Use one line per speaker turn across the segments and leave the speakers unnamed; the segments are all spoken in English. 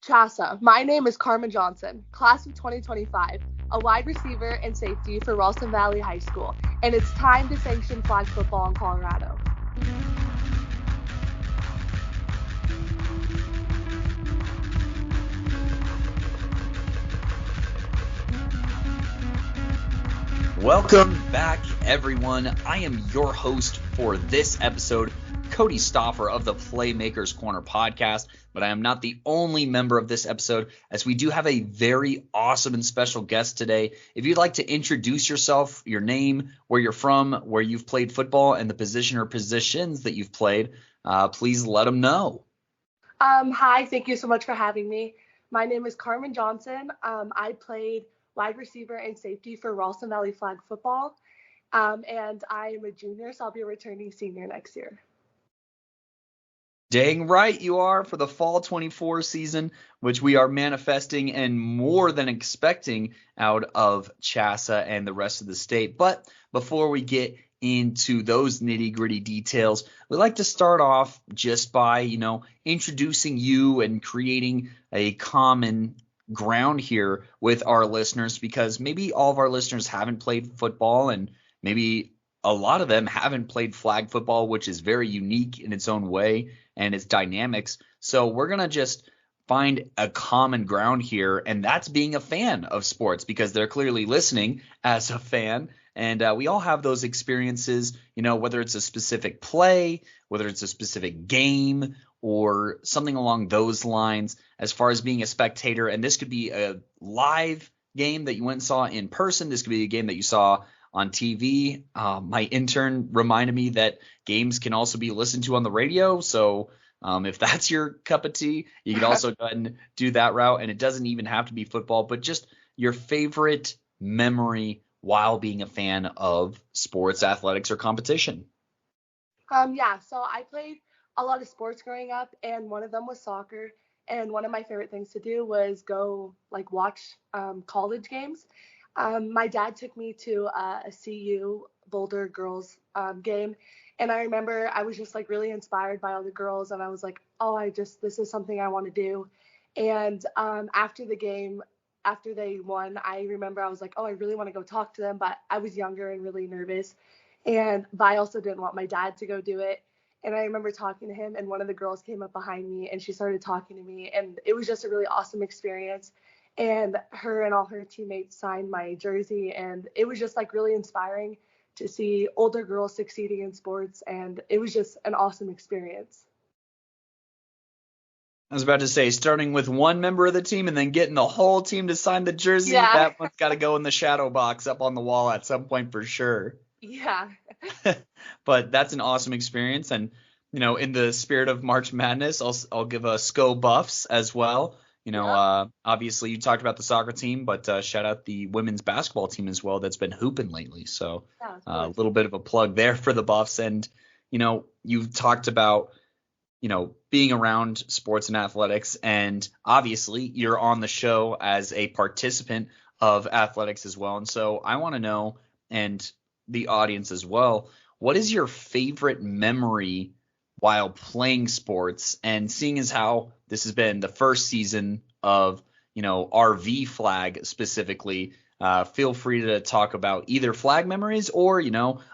Chassa, my name is Carmen Johnson, class of 2025, a wide receiver and safety for Ralston Valley High School, and it's time to sanction flag football in Colorado.
Welcome back, everyone. I am your host for this episode, Cody Stoffer of the Playmakers Corner podcast, but I am not the only member of this episode, as we do have a very awesome and special guest today. If you'd like to introduce yourself, your name, where you're from, where you've played football, and the position or positions that you've played, please let them know.
Hi, thank you so much for having me. My name is Carmen Johnson. I played wide receiver and safety for Ralston Valley flag football, and I am a junior, so I'll be a returning senior next year.
Dang right you are, for the fall 24 season, which we are manifesting and more than expecting out of Chassa and the rest of the state. But before we get into those nitty-gritty details, we like to start off just by, introducing you and creating a common ground here with our listeners, because maybe all of our listeners haven't played football, and maybe a lot of them haven't played flag football, which is very unique in its own way and its dynamics. So we're going to just find a common ground here, and that's being a fan of sports, because they're clearly listening as a fan. And we all have those experiences, whether it's a specific play, whether it's a specific game, or something along those lines as far as being a spectator. And this could be a live game that you went and saw in person. This could be a game that you saw on TV. My intern reminded me that games can also be listened to on the radio. So if that's your cup of tea, you can also go ahead and do that route. And it doesn't even have to be football, but just your favorite memory while being a fan of sports, athletics, or competition.
So I played a lot of sports growing up, and one of them was soccer. And one of my favorite things to do was go watch college games. My dad took me to a CU Boulder girls game, and I remember I was just really inspired by all the girls, and I was like, this is something I want to do. And after the game, after they won, I remember I was like, I really want to go talk to them, but I was younger and really nervous, but I also didn't want my dad to go do it. And I remember talking to him, and one of the girls came up behind me, and she started talking to me, and it was just a really awesome experience. And her and all her teammates signed my jersey, and it was just really inspiring to see older girls succeeding in sports, and it was just an awesome experience.
I was about to say, starting with one member of the team and then getting the whole team to sign the jersey,
Yeah.
That one's got to go in the shadow box up on the wall at some point for sure.
Yeah.
But that's an awesome experience. And, in the spirit of March Madness, I'll give a SCO Buffs as well. Obviously you talked about the soccer team, but shout out the women's basketball team as well that's been hooping lately. So a little bit of a plug there for the Buffs. And, you've talked about, being around sports and athletics, and obviously you're on the show as a participant of athletics as well. And so I want to know, and the audience as well, what is your favorite memory while playing sports? And seeing as how this has been the first season of, RV flag specifically, feel free to talk about either flag memories or,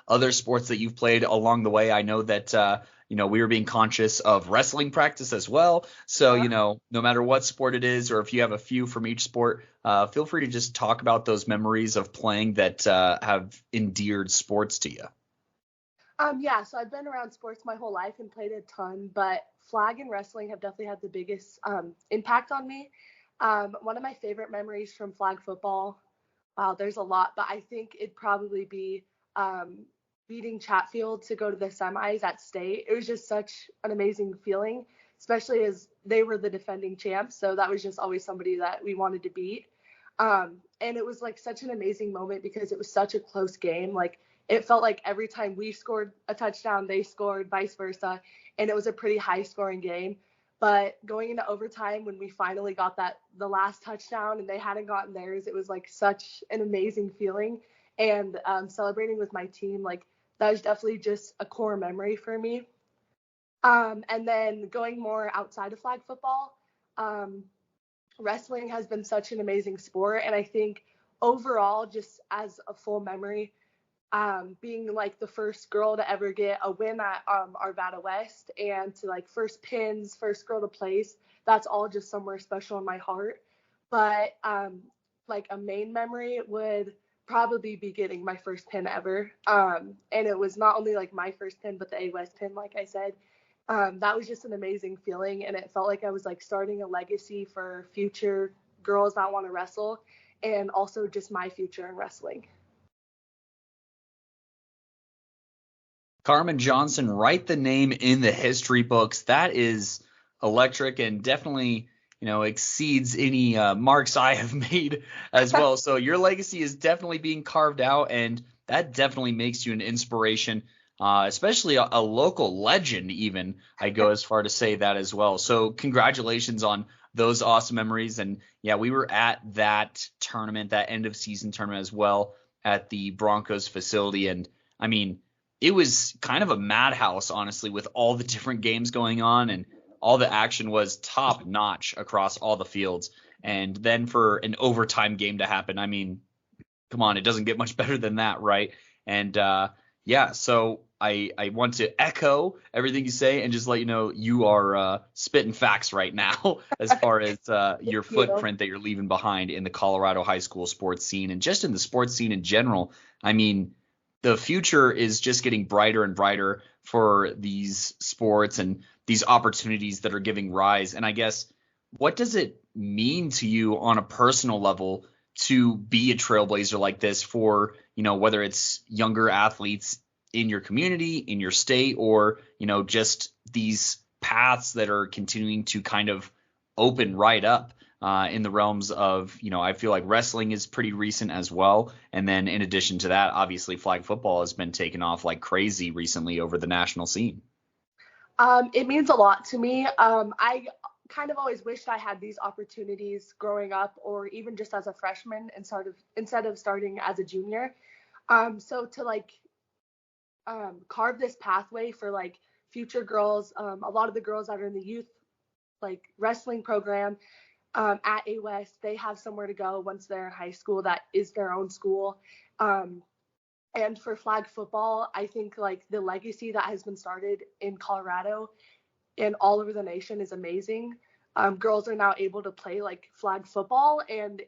other sports that you've played along the way. I know that, we were being conscious of wrestling practice as well. So, no matter what sport it is, or if you have a few from each sport, feel free to just talk about those memories of playing that have endeared sports to you.
So I've been around sports my whole life and played a ton, but flag and wrestling have definitely had the biggest impact on me. One of my favorite memories from flag football, there's a lot, but I think it'd probably be beating Chatfield to go to the semis at state. It was just such an amazing feeling, especially as they were the defending champs. So that was just always somebody that we wanted to beat. And it was such an amazing moment because it was such a close game. It felt like every time we scored a touchdown, they scored, vice versa. And it was a pretty high scoring game. But going into overtime, when we finally got the last touchdown and they hadn't gotten theirs, it was such an amazing feeling. And celebrating with my team, that was definitely just a core memory for me. And then going more outside of flag football, wrestling has been such an amazing sport. And I think overall, just as a full memory, being like the first girl to ever get a win at Arvada West, and to like first pins, first girl to place, that's all just somewhere special in my heart. But like a main memory would probably be getting my first pin ever. And it was not only like my first pin, but the A West pin, like I said. That was just an amazing feeling, and it felt like I was like starting a legacy for future girls that want to wrestle, and also just my future in wrestling.
Carmen Johnson, write the name in the history books. That is electric and definitely, exceeds any marks I have made as well. So your legacy is definitely being carved out, and that definitely makes you an inspiration, especially a local legend even. I go as far to say that as well. So congratulations on those awesome memories. And yeah, we were at that tournament, that end of season tournament as well at the Broncos facility. And I mean, it was kind of a madhouse, honestly, with all the different games going on, and all the action was top notch across all the fields. And then for an overtime game to happen, I mean, come on, it doesn't get much better than that, right? And yeah, so I want to echo everything you say and just let you know you are spitting facts right now as far as your footprint that you're leaving behind in the Colorado high school sports scene and just in the sports scene in general. I mean, the future is just getting brighter and brighter for these sports and these opportunities that are giving rise. And I guess, what does it mean to you on a personal level to be a trailblazer like this for, whether it's younger athletes in your community, in your state, or, just these paths that are continuing to kind of open right up in the realms of, I feel like wrestling is pretty recent as well. And then in addition to that, obviously flag football has been taken off like crazy recently over the national scene.
It means a lot to me. I kind of always wished I had these opportunities growing up, or even just as a freshman instead of starting as a junior. So to like carve this pathway for like future girls, a lot of the girls that are in the youth like wrestling program at A West, they have somewhere to go once they're in high school that is their own school. And for flag football, I think like the legacy that has been started in Colorado and all over the nation is amazing. Girls are now able to play like flag football and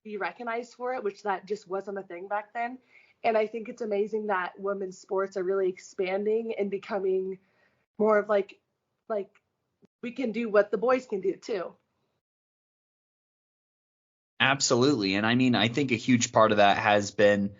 be recognized for it, which that just wasn't a thing back then. And I think it's amazing that women's sports are really expanding and becoming more of like we can do what the boys can do too.
Absolutely. And I mean, I think a huge part of that has been,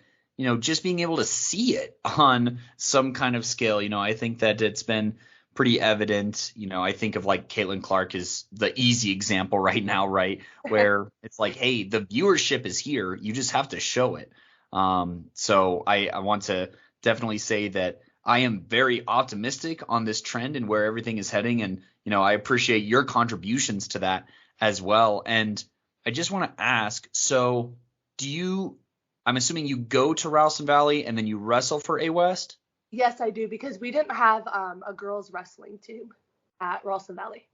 just being able to see it on some kind of scale. I think that it's been pretty evident. I think of like Caitlin Clark is the easy example right now, right? Where it's like, hey, the viewership is here. You just have to show it. So I want to definitely say that I am very optimistic on this trend and where everything is heading. And, I appreciate your contributions to that as well. And I just want to ask, so I'm assuming you go to Ralston Valley and then you wrestle for A West?
Yes, I do, because we didn't have a girls wrestling team at Ralston Valley.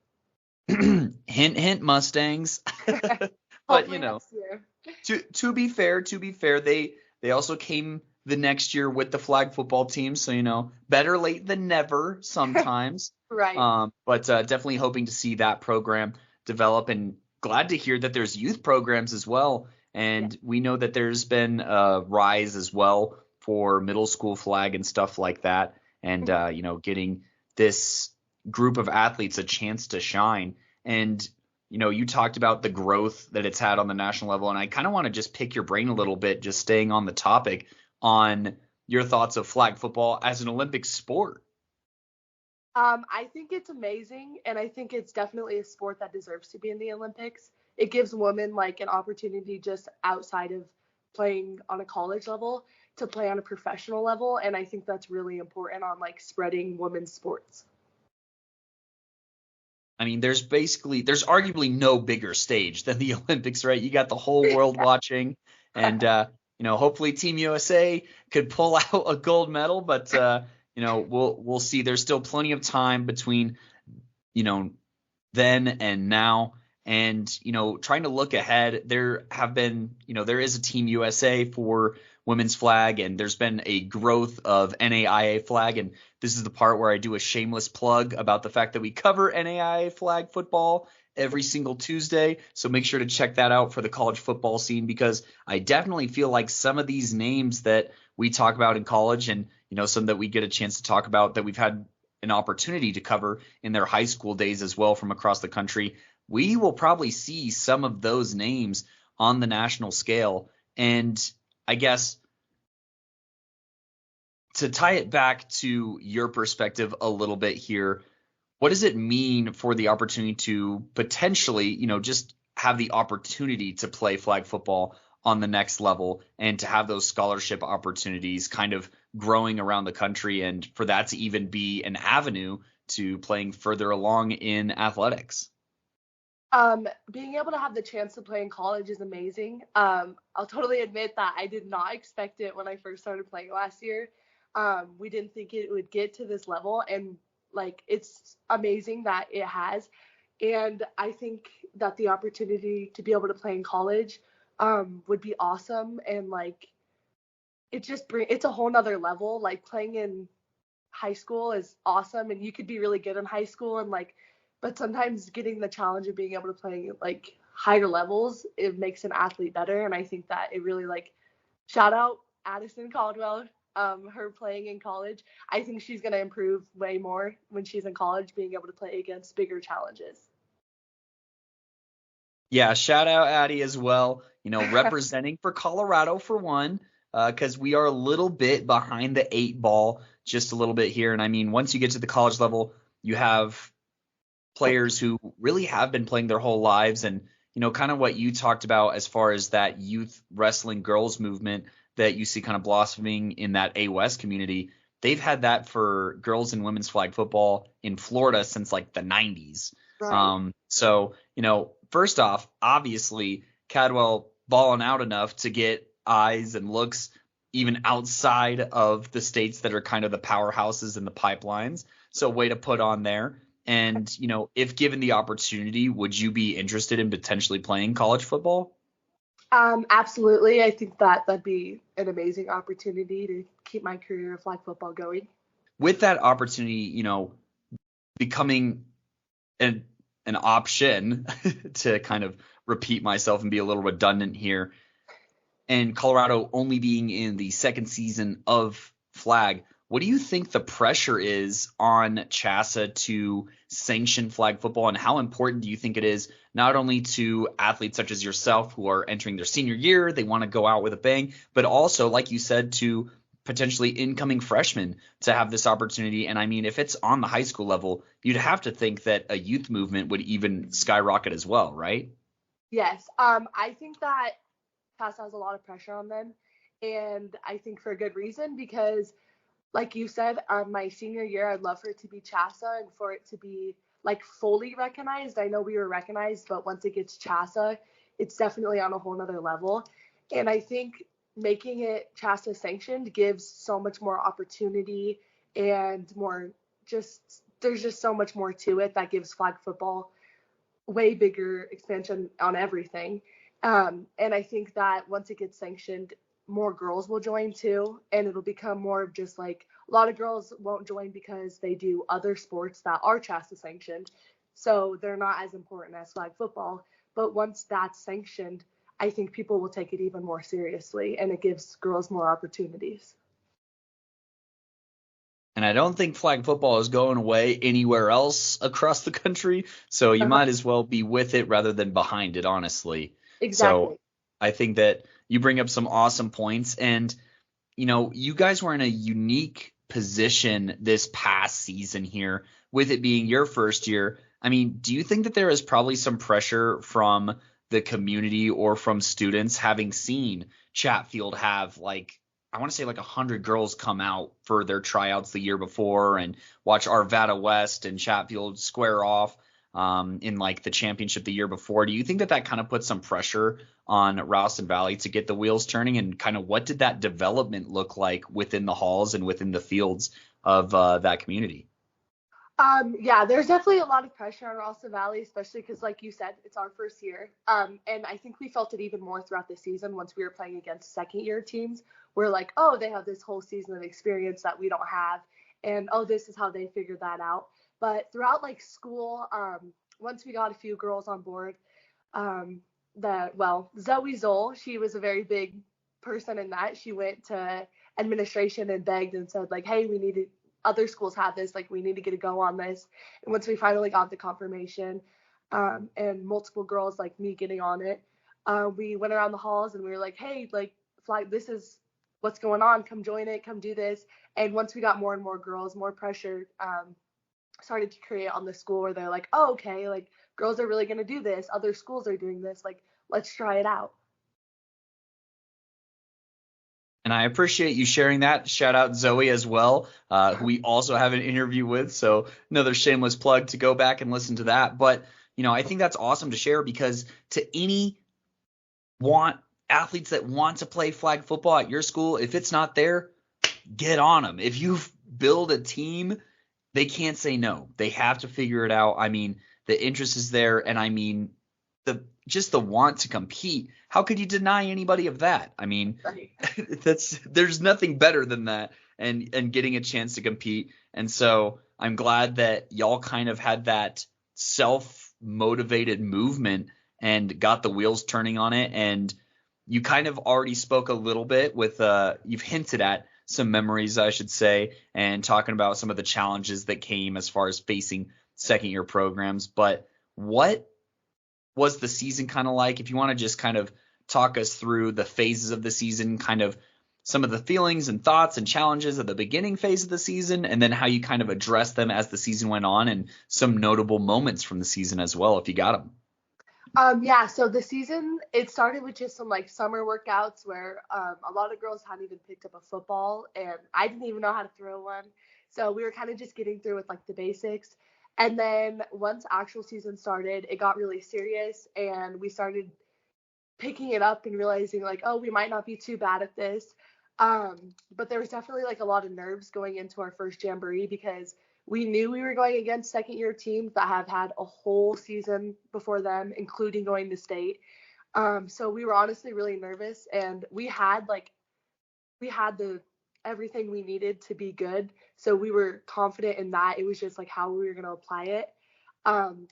Hint, hint, Mustangs. But
next year.
to be fair, they also came the next year with the flag football team, so better late than never sometimes.
Right.
But definitely hoping to see that program develop, and glad to hear that there's youth programs as well. And we know that there's been a rise as well for middle school flag and stuff like that. And, getting this group of athletes a chance to shine. And, you talked about the growth that it's had on the national level. And I kind of want to just pick your brain a little bit, just staying on the topic, on your thoughts of flag football as an Olympic sport.
I think it's amazing, and I think it's definitely a sport that deserves to be in the Olympics. It gives women like an opportunity just outside of playing on a college level to play on a professional level, and I think that's really important on like spreading women's sports.
I mean, there's arguably no bigger stage than the Olympics, right? You got the whole world watching, and hopefully Team USA could pull out a gold medal, but we'll see. There's still plenty of time between then and now, And, trying to look ahead, there is a Team USA for women's flag, and there's been a growth of NAIA flag. And this is the part where I do a shameless plug about the fact that we cover NAIA flag football every single Tuesday. So make sure to check that out for the college football scene, because I definitely feel like some of these names that we talk about in college, and, some that we get a chance to talk about that we've had an opportunity to cover in their high school days as well from across the country, we will probably see some of those names on the national scale. And I guess to tie it back to your perspective a little bit here, what does it mean for the opportunity to potentially, just have the opportunity to play flag football on the next level, and to have those scholarship opportunities kind of growing around the country, and for that to even be an avenue to playing further along in athletics?
Being able to have the chance to play in college is amazing. I'll totally admit that I did not expect it when I first started playing last year. We didn't think it would get to this level, and it's amazing that it has. And I think that the opportunity to be able to play in college would be awesome. And it's a whole nother level. Like, playing in high school is awesome, and you could be really good in high school, and but sometimes getting the challenge of being able to play higher levels, it makes an athlete better. And I think that it really, shout out Addison Caldwell, her playing in college. I think she's going to improve way more when she's in college, being able to play against bigger challenges.
Yeah, shout out Addie as well, representing for Colorado for one, because we are a little bit behind the 8 ball, just a little bit here. And I mean, once you get to the college level, you have players who really have been playing their whole lives. And, kind of what you talked about as far as that youth wrestling girls movement that you see kind of blossoming in that A-West community. They've had that for girls and women's flag football in Florida since the 90s.
Right.
So, first off, obviously Cadwell balling out enough to get eyes and looks even outside of the states that are kind of the powerhouses and the pipelines. So way to put on there. And, if given the opportunity, would you be interested in potentially playing college football?
Absolutely. I think that that'd be an amazing opportunity to keep my career of flag football going.
With that opportunity, becoming an option to kind of repeat myself and be a little redundant here, and Colorado only being in the second season of flag, what do you think the pressure is on CHSAA to sanction flag football, and how important do you think it is not only to athletes such as yourself who are entering their senior year, they want to go out with a bang, but also, like you said, to potentially incoming freshmen to have this opportunity? And I mean, if it's on the high school level, you'd have to think that a youth movement would even skyrocket as well, right?
Yes. I think that CHSAA has a lot of pressure on them, and I think for a good reason, because like you said, my senior year, I'd love for it to be CHSAA and for it to be fully recognized. I know we were recognized, but once it gets CHSAA, it's definitely on a whole nother level. And I think making it CHSAA sanctioned gives so much more opportunity, and there's just so much more to it that gives flag football way bigger expansion on everything. And I think that once it gets sanctioned, more girls will join too, and it'll become more of just a lot of girls won't join because they do other sports that are CHSAA sanctioned, so they're not as important as flag football. But once that's sanctioned, I think people will take it even more seriously, and it gives girls more opportunities.
And I don't think flag football is going away anywhere else across the country, so you might as well be with it rather than behind it, honestly.
Exactly.
So I think that you bring up some awesome points, and you guys were in a unique position this past season here, with it being your first year. I mean, do you think that there is probably some pressure from the community or from students, having seen Chatfield have I want to say 100 girls come out for their tryouts the year before, and watch Arvada West and Chatfield square off in the championship the year before? Do you think that that kind of puts some pressure on Ralston Valley to get the wheels turning? And kind of what did that development look like within the halls and within the fields of that community?
Yeah, there's definitely a lot of pressure on Ralston Valley, especially because, like you said, it's our first year. And I think we felt it even more throughout the season once we were playing against second-year teams. We're like, oh, they have this whole season of experience that we don't have, and oh, this is how they figured that out. But throughout like school, once we got a few girls on board, um, Zoe Zoll, she was a very big person in that. She went to administration and begged and said like, hey, we need to, other schools have this, like we need to get a go on this. And once we finally got the confirmation, and multiple girls like me getting on it, we went around the halls and we were like, hey, like flag, this is what's going on, come join it, come do this. And once we got more and more girls, more pressure started to create on the school where they're like, oh, okay, like girls are really going to do this, other schools are doing this, like let's try it out.
And I appreciate you sharing that. Shout out Zoe as well, who we also have an interview with. So another shameless plug to go back and listen to that. But, I think that's awesome to share because to any athletes that want to play flag football at your school, if it's not there, get on them. If you build a team, they can't say no. They have to figure it out. I mean, the interest is there, and I mean, the want to compete. How could you deny anybody of that? I mean, there's nothing better than that, and getting a chance to compete. And so I'm glad that y'all kind of had that self-motivated movement and got the wheels turning on it. And you kind of already spoke a little bit with you've hinted at some memories, I should say, and talking about some of the challenges that came as far as facing second year programs. But what was the season kind of like? If you want to just kind of talk us through the phases of the season, kind of some of the feelings and thoughts and challenges of the beginning phase of the season, and then how you kind of addressed them as the season went on, and some notable moments from the season as well, if you got them.
Yeah, so the season, it started with just some like summer workouts where a lot of girls hadn't even picked up a football, and I didn't even know how to throw one. So we were kind of just getting through with like the basics. And then once actual season started, it got really serious, and we started picking it up and realizing like, oh, we might not be too bad at this. But there was definitely like a lot of nerves going into our first jamboree because we knew we were going against second year teams that have had a whole season before them, including going to state. So we were honestly really nervous, and we had the everything we needed to be good. So we were confident in that. It was just like how we were going to apply it. Um,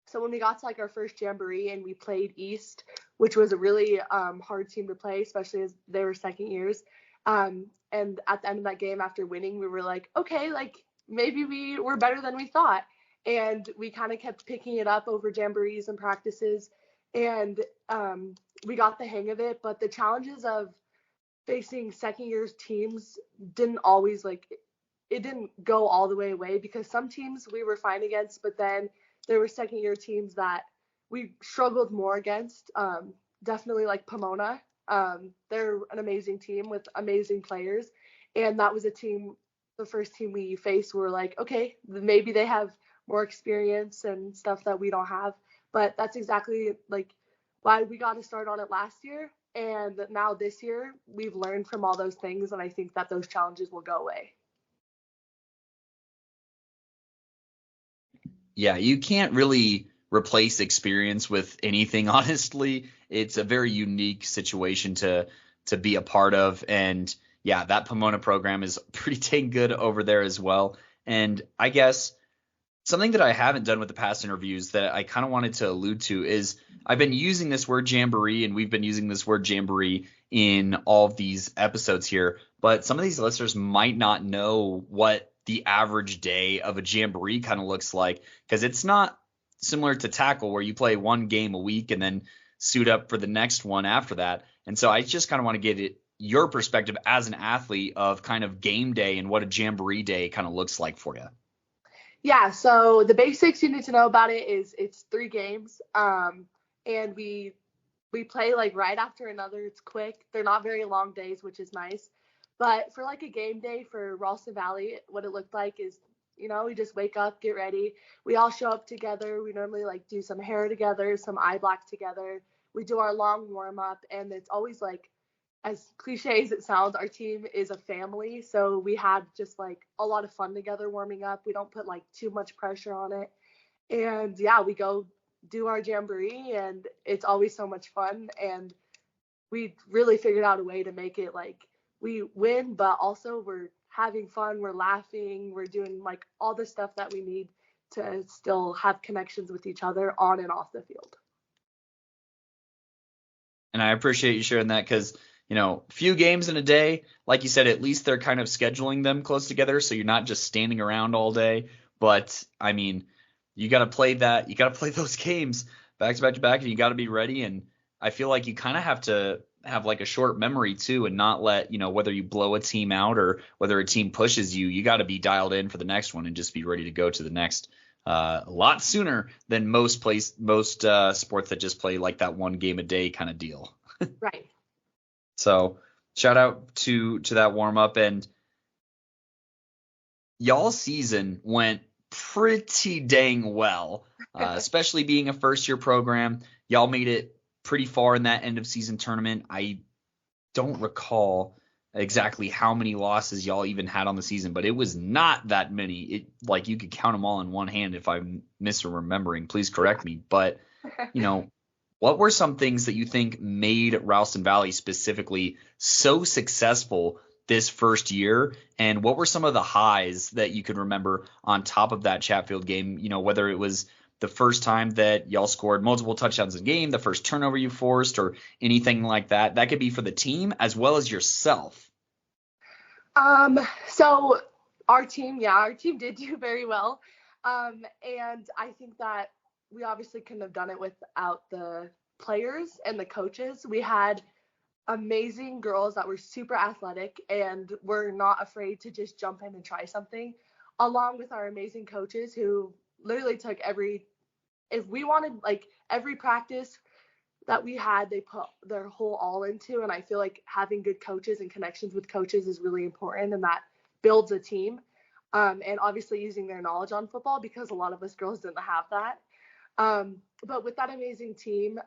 so when we got to like our first jamboree and we played East, which was a really hard team to play, especially as they were second years. And at the end of that game, after winning, we were like, okay, like maybe we were better than we thought. And we kind of kept picking it up over jamborees and practices, and we got the hang of it. But the challenges of facing second years teams didn't always like it didn't go all the way away because some teams we were fine against, but then there were second year teams that we struggled more against. Definitely like Pomona. They're an amazing team with amazing players, and that was a team. The first team we faced, we were like, okay, maybe they have more experience and stuff that we don't have. But that's exactly like why we got to start on it last year. And now this year, we've learned from all those things, and I think that those challenges will go away.
Yeah, you can't really replace experience with anything, honestly. It's a very unique situation to be a part of. And yeah, that Pomona program is pretty dang good over there as well. And I guess something that I haven't done with the past interviews that I kind of wanted to allude to is I've been using this word jamboree, and we've been using this word jamboree in all of these episodes here, but some of these listeners might not know what the average day of a jamboree kind of looks like, because it's not similar to tackle where you play one game a week and then suit up for the next one after that. And so I just kind of want to get your perspective as an athlete of kind of game day and what a jamboree day kind of looks like for you.
Yeah, so the basics you need to know about it is it's 3 games, and we play like right after another. It's quick. They're not very long days, which is nice. But for like a game day for Ralston Valley, what it looked like is, we just wake up, get ready. We all show up together. We normally like do some hair together, some eye black together. We do our long warm up, and it's always like as cliche as it sounds, our team is a family. So we had just like a lot of fun together warming up. We don't put like too much pressure on it. And yeah, we go do our jamboree and it's always so much fun. And we really figured out a way to make it like we win, but also we're having fun, we're laughing, we're doing like all the stuff that we need to still have connections with each other on and off the field.
And I appreciate you sharing that because, few games in a day, like you said, at least they're kind of scheduling them close together. So you're not just standing around all day. But I mean, you got to play that. You got to play those games back to back to back and you got to be ready. And I feel like you kind of have to have like a short memory too and not let, whether you blow a team out or whether a team pushes you, you got to be dialed in for the next one and just be ready to go to the next a lot sooner than most sports that just play like that one game a day kind of deal.
Right.
So shout out to that warm up, and y'all season went pretty dang well, especially being a first year program. Y'all made it pretty far in that end of season tournament. I don't recall exactly how many losses y'all even had on the season, but it was not that many. It like you could count them all in one hand if I'm misremembering. Please correct me. But, what were some things that you think made Ralston Valley specifically so successful this first year? And what were some of the highs that you could remember on top of that Chatfield game? Whether it was the first time that y'all scored multiple touchdowns in a game, the first turnover you forced, or anything like that. That could be for the team as well as yourself.
So our team did do very well. And I think that we obviously couldn't have done it without the players and the coaches. We had amazing girls that were super athletic and were not afraid to just jump in and try something, along with our amazing coaches who literally took if we wanted, like, every practice that we had, they put their whole all into. And I feel like having good coaches and connections with coaches is really important, and that builds a team. And obviously using their knowledge on football, because a lot of us girls didn't have that. But with that amazing team,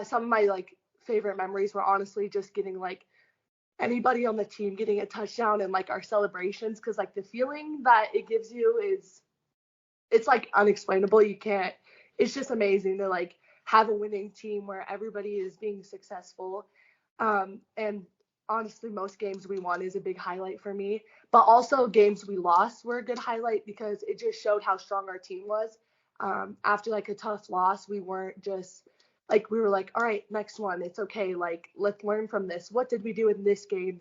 some of my like favorite memories were honestly just getting like anybody on the team getting a touchdown and like our celebrations, because like the feeling that it gives you it's like unexplainable. It's just amazing to like have a winning team where everybody is being successful. And honestly, most games we won is a big highlight for me, but also games we lost were a good highlight because it just showed how strong our team was. After like a tough loss, we weren't just like, we were like, all right, next one, it's okay. Like, let's learn from this. What did we do in this game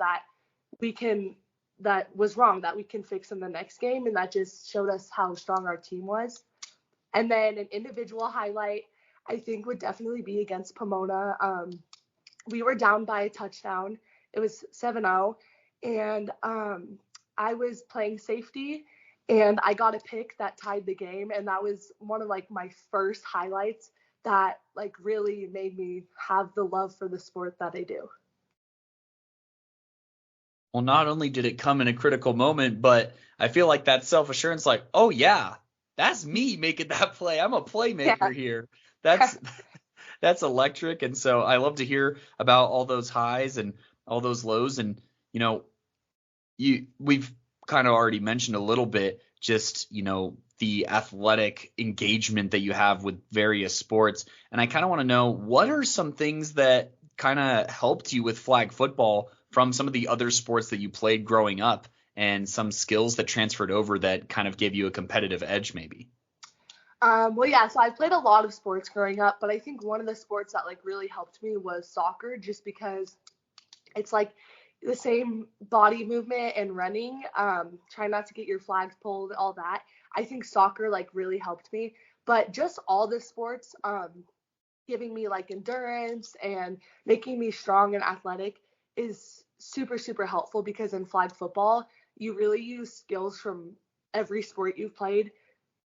that was wrong that we can fix in the next game? And that just showed us how strong our team was. And then an individual highlight, I think, would definitely be against Pomona. We were down by a touchdown. It was 7-0. And I was playing safety, and I got a pick that tied the game. And that was one of like my first highlights that like really made me have the love for the sport that I do.
Well, not only did it come in a critical moment, but I feel like that self-assurance, like, oh yeah, that's me making that play. I'm a playmaker here. That's that's electric. And so I love to hear about all those highs and all those lows. And we've kind of already mentioned a little bit just the athletic engagement that you have with various sports. And I kind of want to know, what are some things that kind of helped you with flag football from some of the other sports that you played growing up, and some skills that transferred over that kind of gave you a competitive edge maybe?
Well, yeah, so I played a lot of sports growing up, but I think one of the sports that like really helped me was soccer, just because it's like the same body movement and running, trying not to get your flags pulled, all that. I think soccer like really helped me, but just all the sports, giving me like endurance and making me strong and athletic is super, super helpful, because in flag football, you really use skills from every sport you've played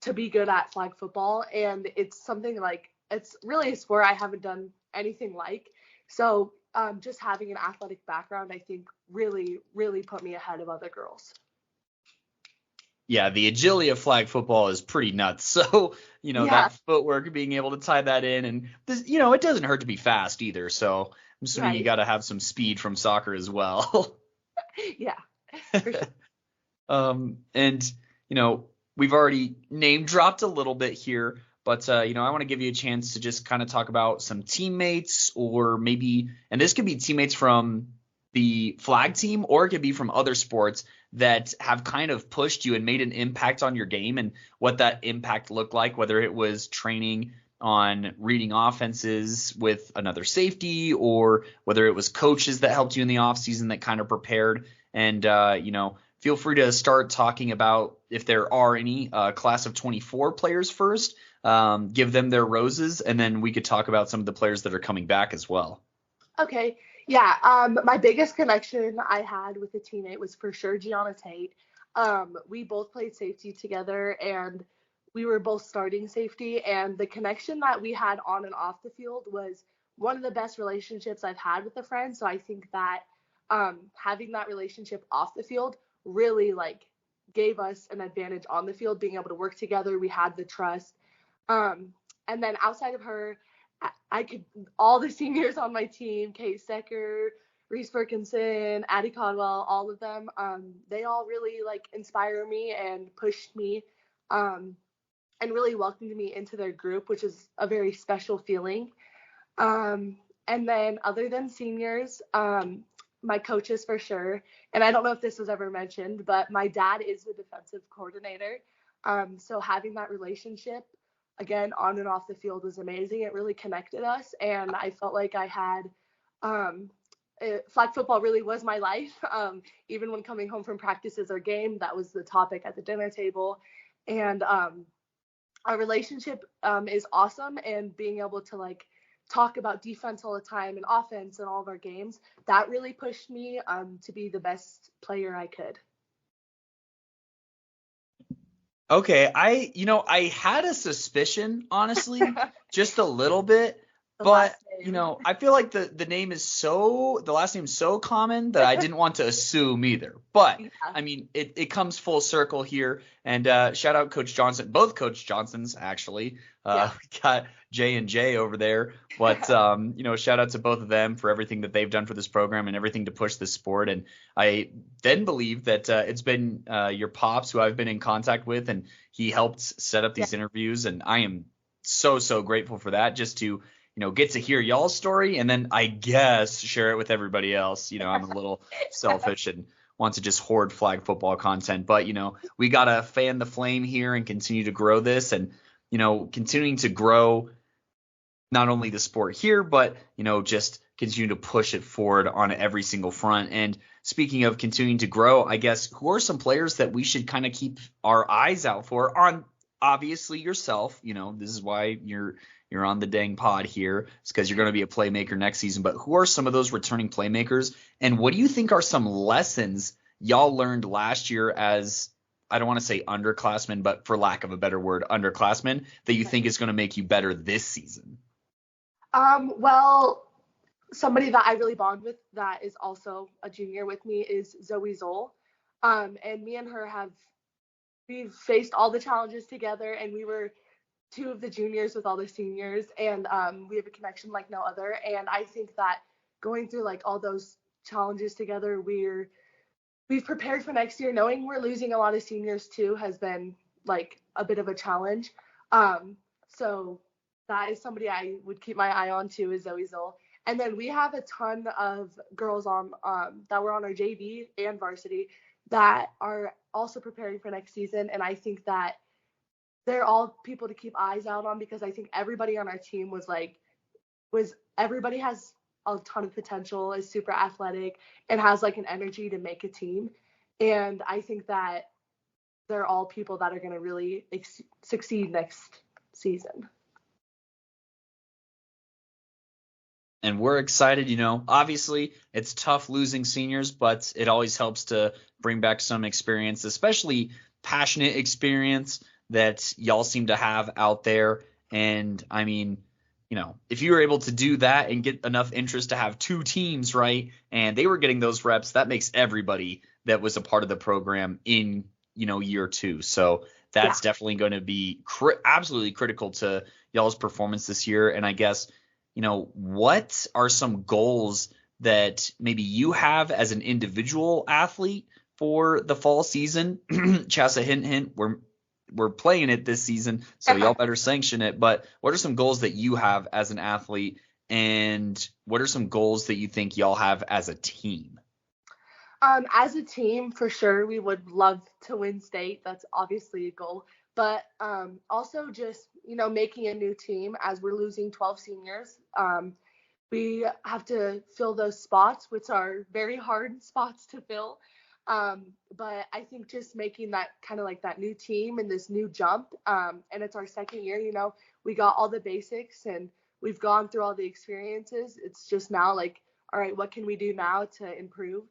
to be good at flag football. And it's something like, it's really a sport I haven't done anything like. So just having an athletic background, I think really, really put me ahead of other girls.
yeah, the agility of flag football is pretty nuts. So,
Yeah,
that footwork, being able to tie that in, and this, it doesn't hurt to be fast either. So I'm assuming you
right.
got to have some speed from soccer as well.
Yeah, for sure.
And we've already name dropped a little bit here, but I want to give you a chance to just kind of talk about some teammates, or maybe, and this could be teammates from the flag team, or it could be from other sports that have kind of pushed you and made an impact on your game, and what that impact looked like, whether it was training on reading offenses with another safety, or whether it was coaches that helped you in the offseason that kind of prepared. And feel free to start talking about, if there are any, class of 24 players first. Give them their roses, and then we could talk about some of the players that are coming back as well.
Okay. Yeah. My biggest connection I had with a teammate was for sure Gianna Tate. We both played safety together, and we were both starting safety. And the connection that we had on and off the field was one of the best relationships I've had with a friend. So I think that having that relationship off the field really like gave us an advantage on the field, being able to work together. We had the trust. Um, and then outside of her, I could, all the seniors on my team, Kate Secker, Reese Perkinson, Addie Caldwell, all of them, they all really like inspire me and pushed me, um, and really welcomed me into their group, which is a very special feeling. Um, and then other than seniors, my coaches for sure. And I don't know if this was ever mentioned, but my dad is the defensive coordinator. So having that relationship, again, on and off the field was amazing. It really connected us. And I felt like I had, flag football really was my life. Even when coming home from practices or game, that was the topic at the dinner table. And our relationship is awesome. And being able to like talk about defense all the time and offense and all of our games, that really pushed me to be the best player I could.
Okay, I had a suspicion, honestly, just a little bit,
The
but
last name.
I feel like the last name is so common that I didn't want to assume either. But
Yeah.
I mean, it comes full circle here, and shout out Coach Johnson, both Coach Johnsons actually.
Yeah.
We got J and J over there, but shout out to both of them for everything that they've done for this program and everything to push this sport. And I then believe that it's been your pops who I've been in contact with, and he helped set up
Yeah.
these interviews, and I am so grateful for that, just to get to hear y'all's story, and then I guess share it with everybody else. I'm a little selfish and want to just hoard flag football content, but we gotta fan the flame here and continue to grow this, and continuing to grow not only the sport here, but just continue to push it forward on every single front. And speaking of continuing to grow, I guess, who are some players that we should kind of keep our eyes out for? On obviously yourself, this is why you're on the dang pod here. It's because you're going to be a playmaker next season. But who are some of those returning playmakers, and what do you think are some lessons y'all learned last year as, I don't want to say underclassmen, but for lack of a better word, underclassmen, that you think is going to make you better this season?
Well, somebody that I really bond with that is also a junior with me is Zoe Zoll. And me and her we've faced all the challenges together, and we were two of the juniors with all the seniors, and we have a connection like no other. And I think that going through like all those challenges together, we've prepared for next year. Knowing we're losing a lot of seniors too has been like a bit of a challenge. So that is somebody I would keep my eye on too, is Zoe Zoll. And then we have a ton of girls on that were on our JV and varsity that are also preparing for next season. And I think that they're all people to keep eyes out on, because I think everybody on our team was everybody has a ton of potential, is super athletic, and has like an energy to make a team. And I think that they're all people that are going to really succeed next season.
And we're excited. Obviously it's tough losing seniors, but it always helps to bring back some experience, especially passionate experience that y'all seem to have out there. And I mean, if you were able to do that and get enough interest to have two teams, right, and they were getting those reps, that makes everybody that was a part of the program in year two. So that's definitely going to be absolutely critical to y'all's performance this year. And I guess, what are some goals that maybe you have as an individual athlete for the fall season? Chassa, hint, hint, we're playing it this season, so y'all better sanction it. But what are some goals that you have as an athlete, and what are some goals that you think y'all have as a team?
As a team, for sure, we would love to win state. That's obviously a goal. But also just, making a new team as we're losing 12 seniors. We have to fill those spots, which are very hard spots to fill. But I think just making that kind of like that new team and this new jump, and it's our second year, we got all the basics and we've gone through all the experiences. It's just now like, all right, what can we do now to improve?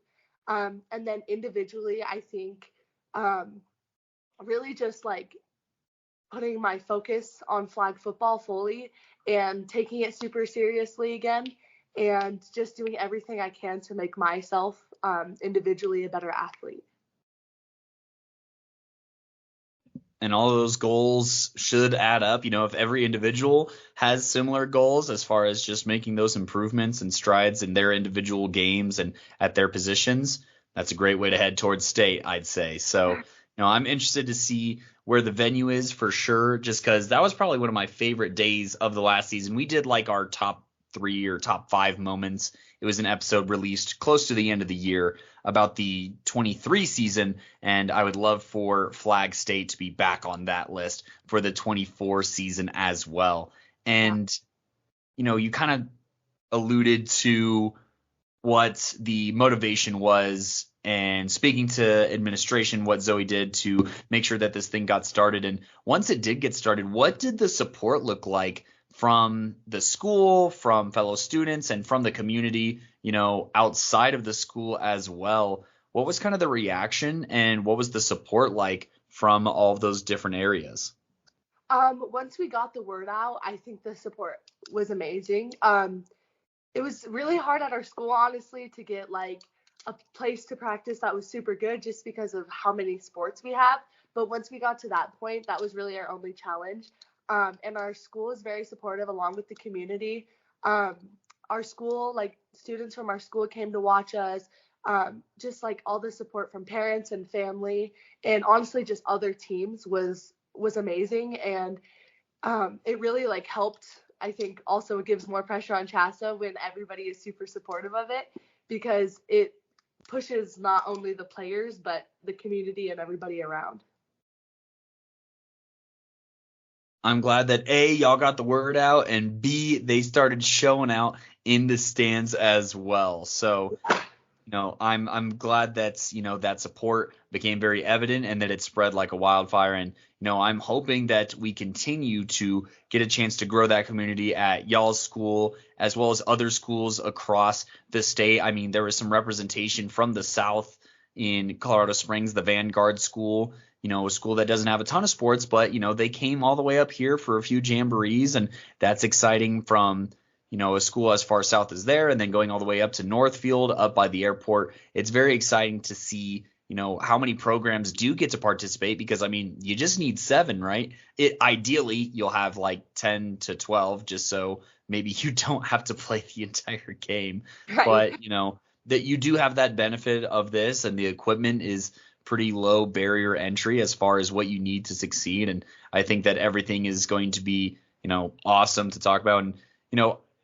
And then individually, I think really just like putting my focus on flag football fully and taking it super seriously again, and just doing everything I can to make myself individually a better athlete.
And all of those goals should add up. If every individual has similar goals as far as just making those improvements and strides in their individual games and at their positions, that's a great way to head towards state, I'd say. So, I'm interested to see where the venue is for sure, just because that was probably one of my favorite days of the last season. We did like our top 3 or top 5 moments. It was an episode released close to the end of the year about the 23 season, and I would love for Flag State to be back on that list for the 24 season as well. And, you kind of alluded to what the motivation was, and speaking to administration, what Zoe did to make sure that this thing got started. And once it did get started, what did the support look like from the school, from fellow students, and from the community, outside of the school as well? What was kind of the reaction, and what was the support like from all of those different areas?
Once we got the word out, I think the support was amazing. It was really hard at our school, honestly, to get like a place to practice that was super good just because of how many sports we have. But once we got to that point, that was really our only challenge. And our school is very supportive along with the community. Our school, like students from our school came to watch us, just like all the support from parents and family, and honestly just other teams was amazing. And it really like helped. I think also it gives more pressure on Chassa when everybody is super supportive of it, because it pushes not only the players but the community and everybody around.
I'm glad that A, y'all got the word out, and B, they started showing out in the stands as well. So, I'm glad that's, that support became very evident and that it spread like a wildfire. And, I'm hoping that we continue to get a chance to grow that community at y'all's school as well as other schools across the state. I mean, there was some representation from the South in Colorado Springs, the Vanguard School, a school that doesn't have a ton of sports, but, they came all the way up here for a few jamborees, and that's exciting from, a school as far south as there, and then going all the way up to Northfield, up by the airport. It's very exciting to see, how many programs do get to participate, because, I mean, you just need 7, right? Ideally, you'll have like 10 to 12, just so maybe you don't have to play the entire game. Right. But, that you do have that benefit of this, and the equipment is pretty low barrier entry as far as what you need to succeed. And I think that everything is going to be, awesome to talk about. And,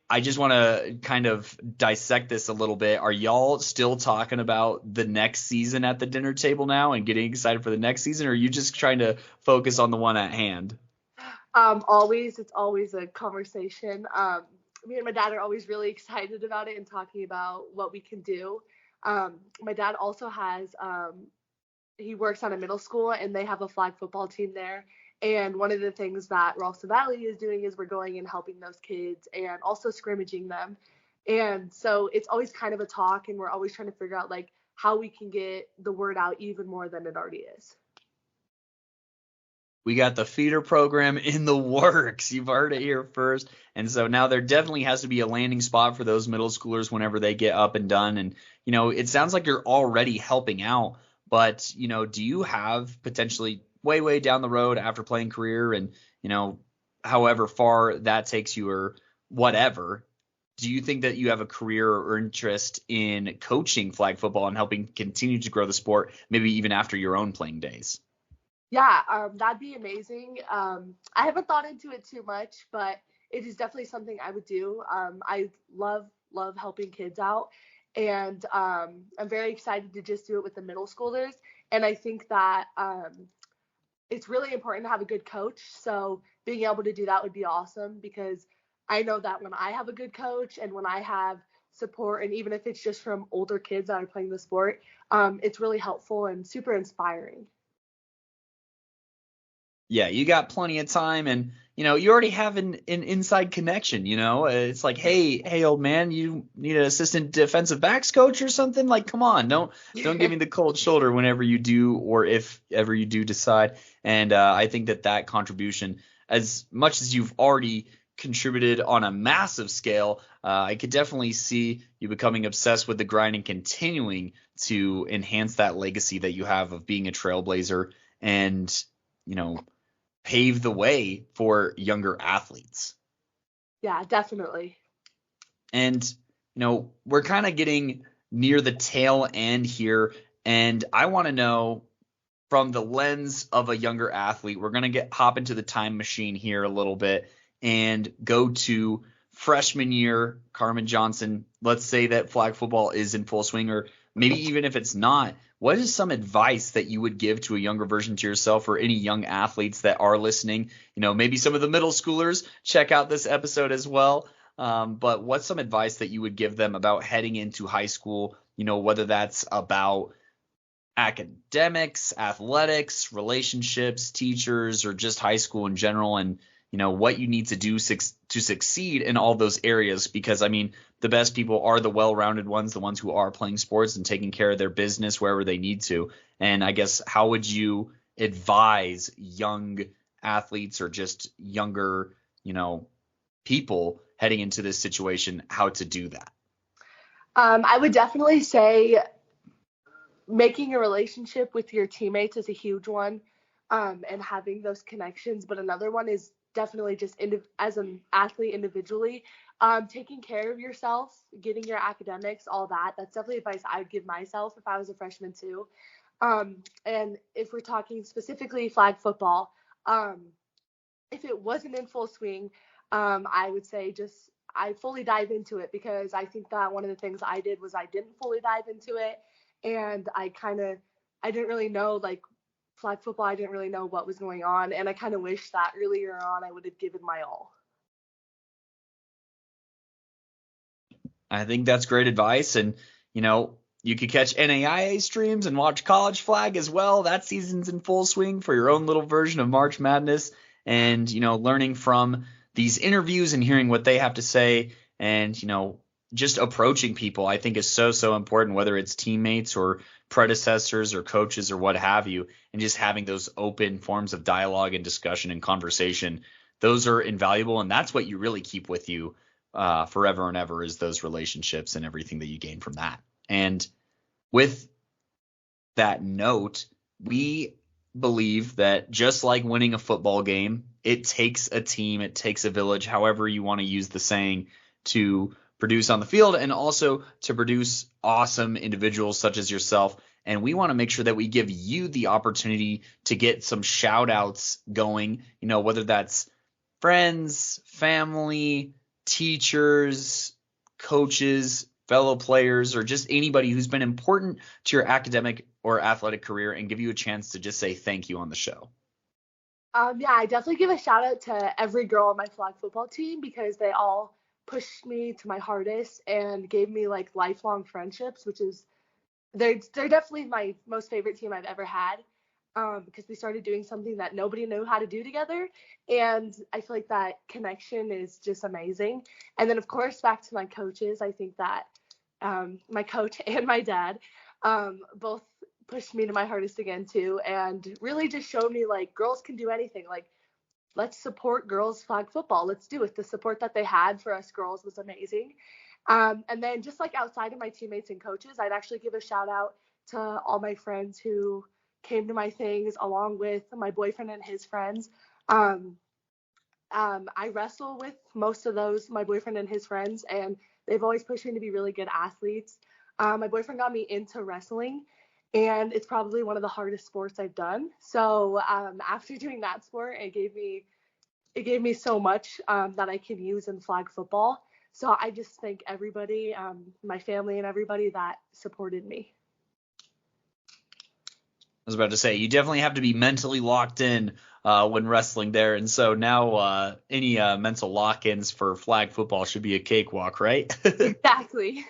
I just want to kind of dissect this a little bit. Are y'all still talking about the next season at the dinner table now and getting excited for the next season, or are you just trying to focus on the one at hand?
It's always a conversation. Me and my dad are always really excited about it and talking about what we can do. My dad also has he works at a middle school, and they have a flag football team there. And one of the things that Ralston Valley is doing is we're going and helping those kids and also scrimmaging them. And so it's always kind of a talk, and we're always trying to figure out like how we can get the word out even more than it already is.
We got the feeder program in the works. You've heard it here first. And so now there definitely has to be a landing spot for those middle schoolers whenever they get up and done. And, it sounds like you're already helping out But, do you have potentially way, way down the road after playing career and, however far that takes you or whatever, do you think that you have a career or interest in coaching flag football and helping continue to grow the sport, maybe even after your own playing days?
Yeah, that'd be amazing. I haven't thought into it too much, but it is definitely something I would do. I love helping kids out, and I'm very excited to just do it with the middle schoolers. And I think that it's really important to have a good coach. So being able to do that would be awesome because I know that when I have a good coach and when I have support, and even if it's just from older kids that are playing the sport, it's really helpful and super inspiring.
Yeah, you got plenty of time and you already have an inside connection, It's like, hey, old man, you need an assistant defensive backs coach or something? Like, come on, don't give me the cold shoulder whenever you do or if ever you do decide. And I think that contribution, as much as you've already contributed on a massive scale, I could definitely see you becoming obsessed with the grind and continuing to enhance that legacy that you have of being a trailblazer and, you know, pave the way for younger athletes.
Yeah, definitely.
And, we're kind of getting near the tail end here. And I want to know from the lens of a younger athlete, we're going to hop into the time machine here a little bit and go to freshman year, Carmen Johnson. Let's say that flag football is in full swing, or maybe even if it's not, what is some advice that you would give to a younger version to yourself or any young athletes that are listening? Maybe some of the middle schoolers check out this episode as well. But what's some advice that you would give them about heading into high school, whether that's about academics, athletics, relationships, teachers, or just high school in general, and what you need to do to succeed in all those areas? Because I mean, the best people are the well-rounded ones, the ones who are playing sports and taking care of their business wherever they need to. And I guess, how would you advise young athletes or just younger, people heading into this situation how to do that?
I would definitely say making a relationship with your teammates is a huge one, and having those connections. But another one is definitely just as an athlete individually, taking care of yourself, getting your academics, all that. That's definitely advice I would give myself if I was a freshman too. And if we're talking specifically flag football, if it wasn't in full swing, I would say just I fully dive into it because I think that one of the things I did was I didn't fully dive into it, and I didn't really know like flag football. I didn't really know what was going on, and I kind of wish that earlier on I would have given my all.
I think that's great advice. And, you could catch NAIA streams and watch college flag as well. That season's in full swing for your own little version of March Madness. And, learning from these interviews and hearing what they have to say and, just approaching people, I think is so, so important, whether it's teammates or predecessors or coaches or what have you, and just having those open forms of dialogue and discussion and conversation. Those are invaluable. And that's what you really keep with you forever and ever, is those relationships and everything that you gain from that. And with that note, we believe that just like winning a football game, it takes a team, it takes a village, however you want to use the saying, to produce on the field and also to produce awesome individuals such as yourself. And we want to make sure that we give you the opportunity to get some shout outs going, whether that's friends, family, teachers, coaches, fellow players, or just anybody who's been important to your academic or athletic career, and give you a chance to just say thank you on the show.
Yeah, I definitely give a shout out to every girl on my flag football team because they all pushed me to my hardest and gave me like lifelong friendships, which is they're definitely my most favorite team I've ever had, because we started doing something that nobody knew how to do together, and I feel like that connection is just amazing. And then of course back to my coaches, I think that my coach and my dad both pushed me to my hardest again too, and really just showed me like girls can do anything. Like let's support girls flag football. Let's do it. The support that they had for us girls was amazing. And then just like outside of my teammates and coaches, I'd actually give a shout out to all my friends who came to my things, along with my boyfriend and his friends. I wrestle with most of those, my boyfriend and his friends, and they've always pushed me to be really good athletes. My boyfriend got me into wrestling, and it's probably one of the hardest sports I've done. So after doing that sport, it gave me so much that I can use in flag football. So I just thank everybody, my family and everybody that supported me.
I was about to say, you definitely have to be mentally locked in when wrestling there. And so now any mental lock-ins for flag football should be a cakewalk, right?
Exactly.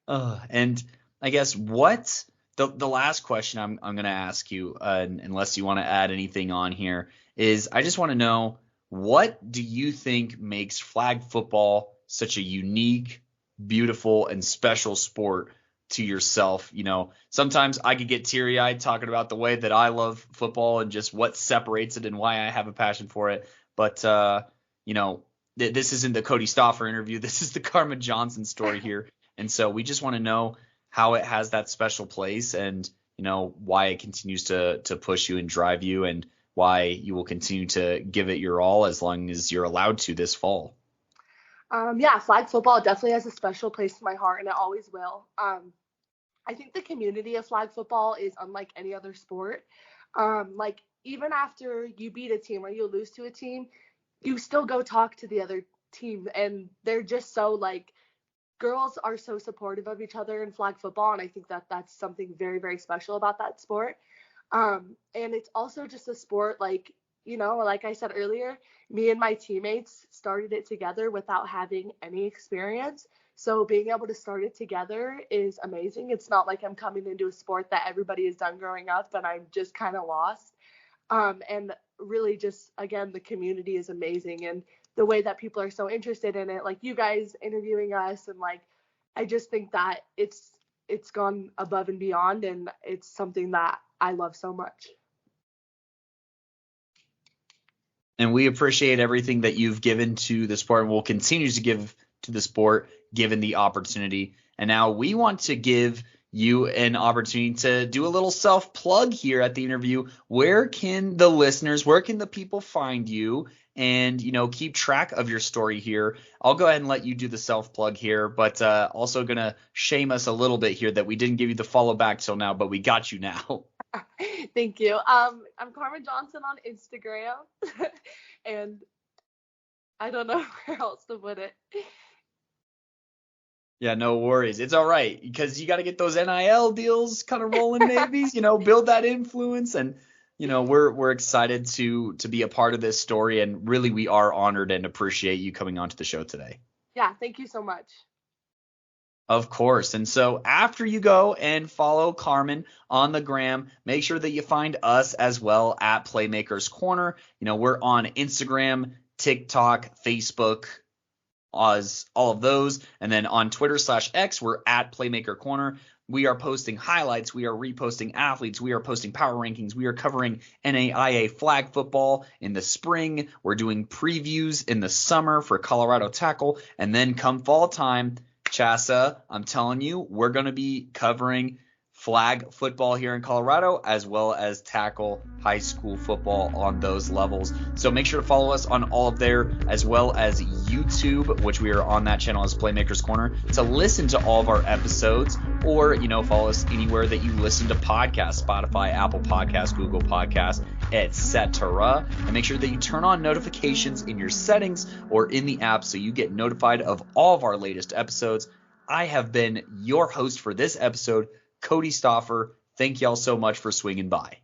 And I guess what the last question I'm going to ask you, unless you want to add anything on here, is I just want to know, what do you think makes flag football such a unique, beautiful, and special sport to yourself? You know, sometimes I could get teary-eyed talking about the way that I love football and just what separates it and why I have a passion for it. But, you know, this isn't the Cody Stauffer interview. This is the Carmen Johnson story here. And so we just want to know how it has that special place and, you know, why it continues to push you and drive you, and why you will continue to give it your all as long as you're allowed to this fall.
Yeah, flag football definitely has a special place in my heart, and it always will. I think the community of flag football is unlike any other sport. Like, even after you beat a team or you lose to a team, you still go talk to the other team, and they're just so, like, girls are so supportive of each other in flag football, and I think that that's something very, very special about that sport. And it's also just a sport, like, you know, like I said earlier, me and my teammates started it together without having any experience. So being able to start it together is amazing. It's not like I'm coming into a sport that everybody has done growing up and I'm just kind of lost. And really just, again, the community is amazing. And the way that people are so interested in it, like you guys interviewing us, and like, I just think that it's gone above and beyond, and it's something that I love so much.
And we appreciate everything that you've given to the sport and will continue to give to the sport given the opportunity. And now we want to give you an opportunity to do a little self-plug here at the interview. Where can the people find you and, you know, keep track of your story here? I'll go ahead and let you do the self-plug here, but also going to shame us a little bit here that we didn't give you the follow back till now, but we got you now.
Thank you. I'm Carmen Johnson on Instagram, and I don't know where else to put it.
Yeah, no worries. It's all right, because you got to get those NIL deals kind of rolling, maybe, you know, build that influence. And, you know, we're excited to be a part of this story. And really, we are honored and appreciate you coming onto the show today.
Yeah, thank you so much.
Of course. And so after you go and follow Carmen on the gram, make sure that you find us as well at Playmakers Corner. You know, we're on Instagram, TikTok, Facebook, all of those. And then on Twitter/X, we're at Playmaker Corner. We are posting highlights. We are reposting athletes. We are posting power rankings. We are covering NAIA flag football in the spring. We're doing previews in the summer for Colorado tackle. And then come fall time, Chassa, I'm telling you, we're going to be covering flag football here in Colorado, as well as tackle high school football on those levels. So make sure to follow us on all of there, as well as YouTube, which we are on that channel as Playmakers Corner, to listen to all of our episodes, or, you know, follow us anywhere that you listen to podcasts, Spotify, Apple Podcasts, Google Podcasts, etc. And make sure that you turn on notifications in your settings or in the app so you get notified of all of our latest episodes. I have been your host for this episode, Cody Stauffer. Thank y'all so much for swinging by.